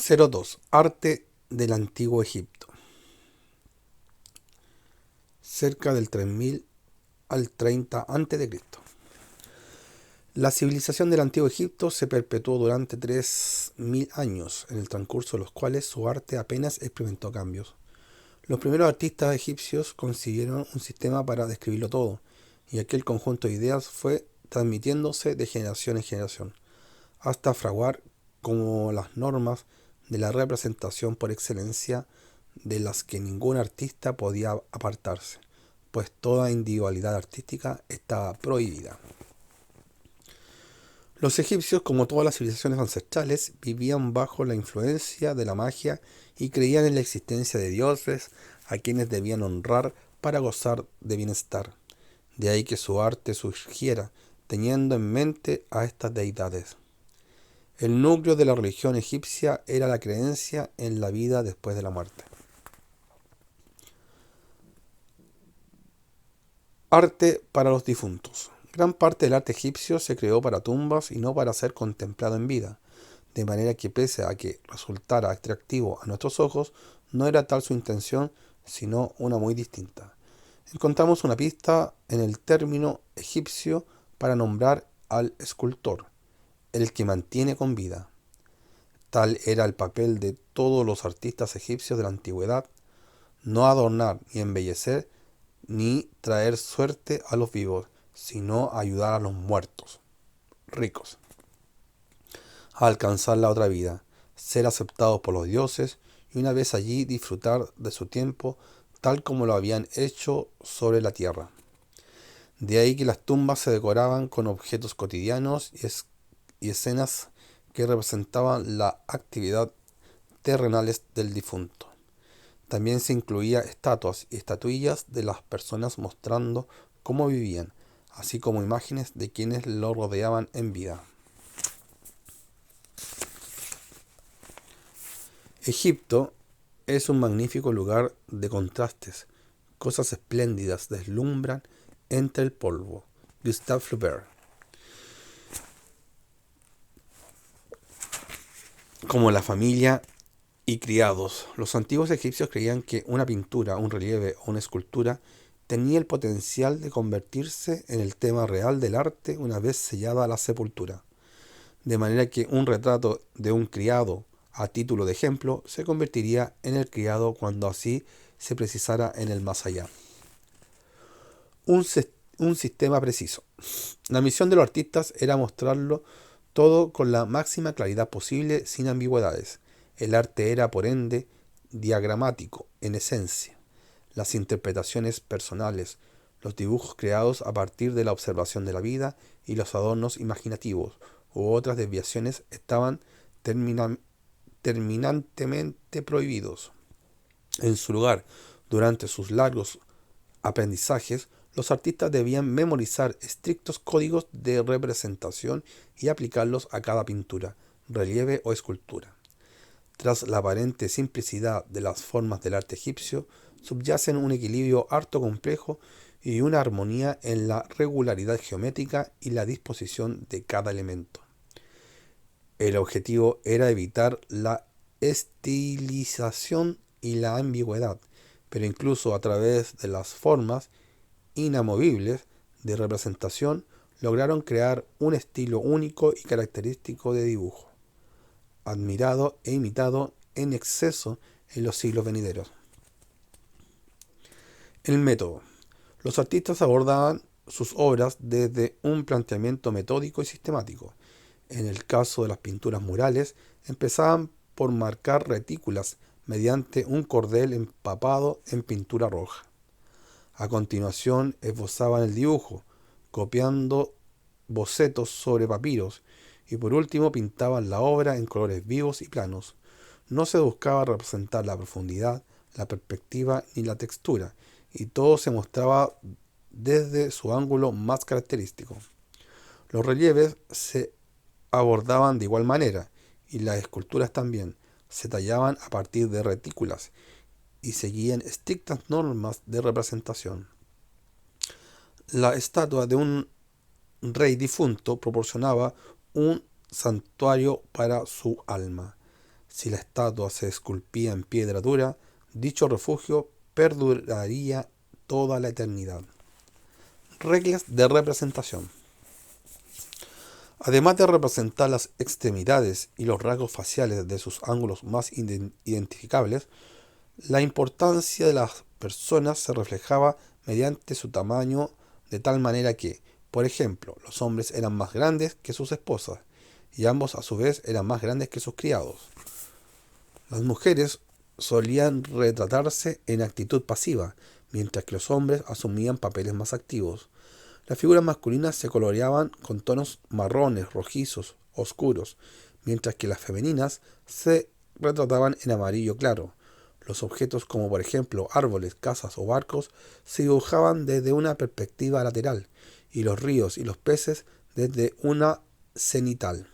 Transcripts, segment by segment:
02. Arte del Antiguo Egipto. Cerca del 3000 al 30 a.C. La civilización del Antiguo Egipto se perpetuó durante 3000 años, en el transcurso de los cuales su arte apenas experimentó cambios. Los primeros artistas egipcios consiguieron un sistema para describirlo todo, y aquel conjunto de ideas fue transmitiéndose de generación en generación, hasta fraguar como las normas de la representación por excelencia, de las que ningún artista podía apartarse, pues toda individualidad artística estaba prohibida. Los egipcios, como todas las civilizaciones ancestrales, vivían bajo la influencia de la magia y creían en la existencia de dioses a quienes debían honrar para gozar de bienestar. De ahí que su arte surgiera teniendo en mente a estas deidades. El núcleo de la religión egipcia era la creencia en la vida después de la muerte. Arte para los difuntos. Gran parte del arte egipcio se creó para tumbas y no para ser contemplado en vida, de manera que pese a que resultara atractivo a nuestros ojos, no era tal su intención, sino una muy distinta. Encontramos una pista en el término egipcio para nombrar al escultor, el que mantiene con vida. Tal era el papel de todos los artistas egipcios de la antigüedad: no adornar ni embellecer ni traer suerte a los vivos, sino ayudar a los muertos, ricos, a alcanzar la otra vida, ser aceptados por los dioses y una vez allí disfrutar de su tiempo tal como lo habían hecho sobre la tierra. De ahí que las tumbas se decoraban con objetos cotidianos y escenas que representaban la actividad terrenales del difunto. También se incluía estatuas y estatuillas de las personas mostrando cómo vivían, así como imágenes de quienes lo rodeaban en vida. Egipto es un magnífico lugar de contrastes. Cosas espléndidas deslumbran entre el polvo. Gustave Flaubert. Como la familia y criados. Los antiguos egipcios creían que una pintura, un relieve o una escultura tenía el potencial de convertirse en el tema real del arte una vez sellada la sepultura. De manera que un retrato de un criado, a título de ejemplo, se convertiría en el criado cuando así se precisara en el más allá. Un, un sistema preciso. La misión de los artistas era mostrarlo todo con la máxima claridad posible, sin ambigüedades. El arte era, por ende, diagramático en esencia. Las interpretaciones personales, los dibujos creados a partir de la observación de la vida y los adornos imaginativos u otras desviaciones estaban terminantemente prohibidos. En su lugar, durante sus largos aprendizajes, los artistas debían memorizar estrictos códigos de representación y aplicarlos a cada pintura, relieve o escultura. Tras la aparente simplicidad de las formas del arte egipcio, subyacen un equilibrio harto complejo y una armonía en la regularidad geométrica y la disposición de cada elemento. El objetivo era evitar la estilización y la ambigüedad, pero incluso a través de las formas inamovibles de representación lograron crear un estilo único y característico de dibujo, admirado e imitado en exceso en los siglos venideros. El método. Los artistas abordaban sus obras desde un planteamiento metódico y sistemático. En el caso de las pinturas murales, empezaban por marcar retículas mediante un cordel empapado en pintura roja. A continuación esbozaban el dibujo, copiando bocetos sobre papiros, y por último pintaban la obra en colores vivos y planos. No se buscaba representar la profundidad, la perspectiva ni la textura, y todo se mostraba desde su ángulo más característico. Los relieves se abordaban de igual manera, y las esculturas también. Se tallaban a partir de retículas y seguían estrictas normas de representación. La estatua de un rey difunto proporcionaba un santuario para su alma. Si la estatua se esculpía en piedra dura, dicho refugio perduraría toda la eternidad. Reglas de representación. Además de representar las extremidades y los rasgos faciales de sus ángulos más identificables, la importancia de las personas se reflejaba mediante su tamaño, de tal manera que, por ejemplo, los hombres eran más grandes que sus esposas, y ambos a su vez eran más grandes que sus criados. Las mujeres solían retratarse en actitud pasiva, mientras que los hombres asumían papeles más activos. Las figuras masculinas se coloreaban con tonos marrones, rojizos, oscuros, mientras que las femeninas se retrataban en amarillo claro. Los objetos como por ejemplo árboles, casas o barcos se dibujaban desde una perspectiva lateral y los ríos y los peces desde una cenital.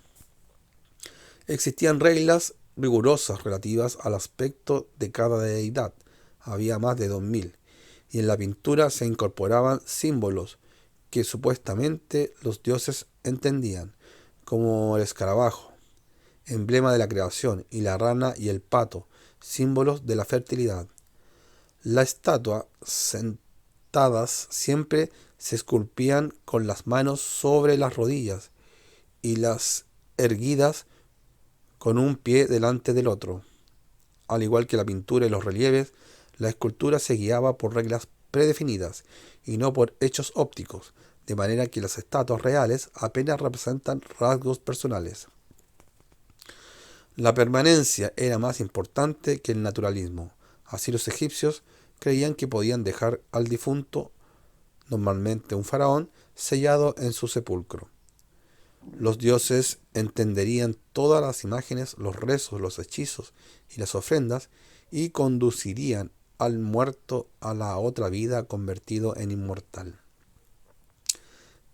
Existían reglas rigurosas relativas al aspecto de cada deidad, había más de 2000, y en la pintura se incorporaban símbolos que supuestamente los dioses entendían, como el escarabajo, emblema de la creación, y la rana y el pato, símbolos de la fertilidad. La estatua, sentadas, siempre se esculpían con las manos sobre las rodillas y las erguidas con un pie delante del otro. Al igual que la pintura y los relieves, la escultura se guiaba por reglas predefinidas y no por hechos ópticos, de manera que las estatuas reales apenas representan rasgos personales. La permanencia era más importante que el naturalismo. Así los egipcios creían que podían dejar al difunto, normalmente un faraón, sellado en su sepulcro. Los dioses entenderían todas las imágenes, los rezos, los hechizos y las ofrendas y conducirían al muerto a la otra vida convertido en inmortal.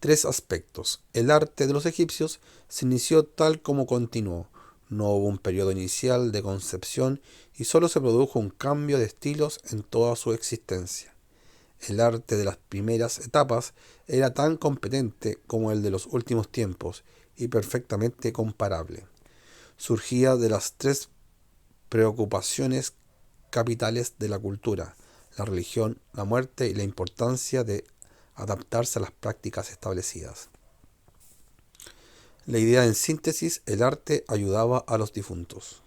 Tres aspectos. El arte de los egipcios se inició tal como continuó. No hubo un periodo inicial de concepción y solo se produjo un cambio de estilos en toda su existencia. El arte de las primeras etapas era tan competente como el de los últimos tiempos y perfectamente comparable. Surgía de las tres preocupaciones capitales de la cultura: la religión, la muerte y la importancia de adaptarse a las prácticas establecidas. La idea en síntesis: el arte ayudaba a los difuntos.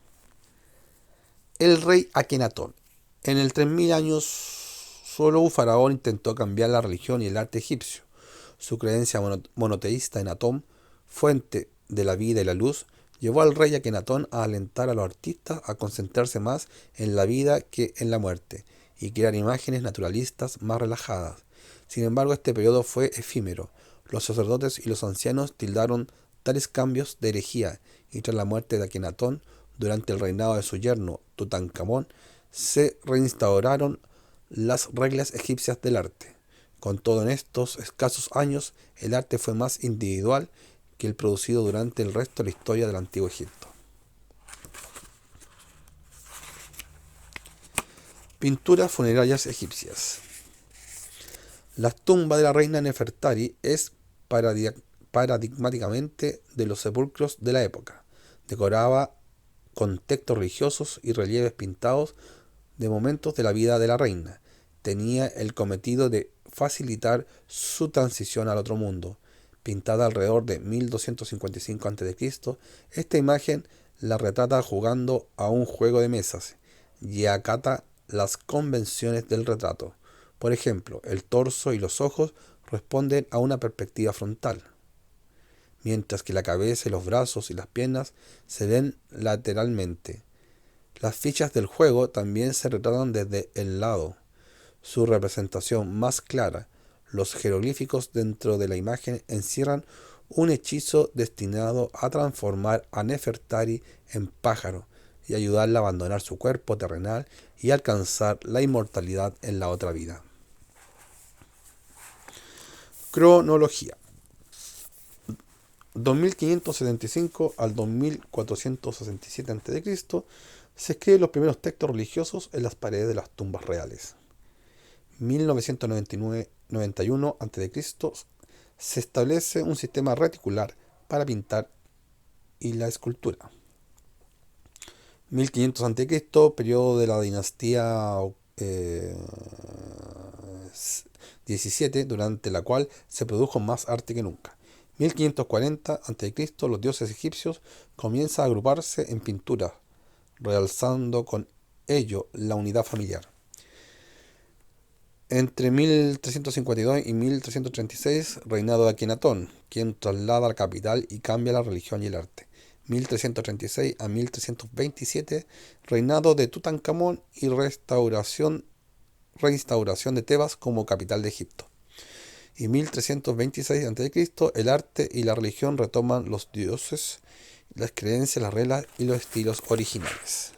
El rey Akenatón. En el 3000 años, solo un faraón intentó cambiar la religión y el arte egipcio. Su creencia monoteísta en Atón, fuente de la vida y la luz, llevó al rey Akenatón a alentar a los artistas a concentrarse más en la vida que en la muerte y crear imágenes naturalistas más relajadas. Sin embargo, este periodo fue efímero. Los sacerdotes y los ancianos tildaron tales cambios de herejía, y tras la muerte de Akenatón, durante el reinado de su yerno Tutankamón, se reinstauraron las reglas egipcias del arte. Con todo, en estos escasos años, el arte fue más individual que el producido durante el resto de la historia del Antiguo Egipto. Pinturas funerarias egipcias. La tumba de la reina Nefertari es paradigmáticamente de los sepulcros de la época. Decoraba con textos religiosos y relieves pintados de momentos de la vida de la reina. Tenía el cometido de facilitar su transición al otro mundo. Pintada alrededor de 1255 a.C., esta imagen la retrata jugando a un juego de mesas y acata las convenciones del retrato. Por ejemplo, el torso y los ojos responden a una perspectiva frontal, mientras que la cabeza y los brazos y las piernas se ven lateralmente. Las fichas del juego también se retratan desde el lado. Su representación más clara, los jeroglíficos dentro de la imagen encierran un hechizo destinado a transformar a Nefertari en pájaro y ayudarla a abandonar su cuerpo terrenal y alcanzar la inmortalidad en la otra vida. Cronología: 2575 al 2467 a.C. se escriben los primeros textos religiosos en las paredes de las tumbas reales. 1991 a.C. se establece un sistema reticular para pintar y la escultura. 1500 a.C., periodo de la dinastía eh, 17, durante la cual se produjo más arte que nunca. 1540 a.C., los dioses egipcios comienzan a agruparse en pinturas, realzando con ello la unidad familiar. Entre 1352 y 1336, reinado de Akenatón, quien traslada la capital y cambia la religión y el arte. 1336 a 1327, reinado de Tutankamón y reinstauración de Tebas como capital de Egipto. Y 1326 a.C., el arte y la religión retoman los dioses, las creencias, las reglas y los estilos originales.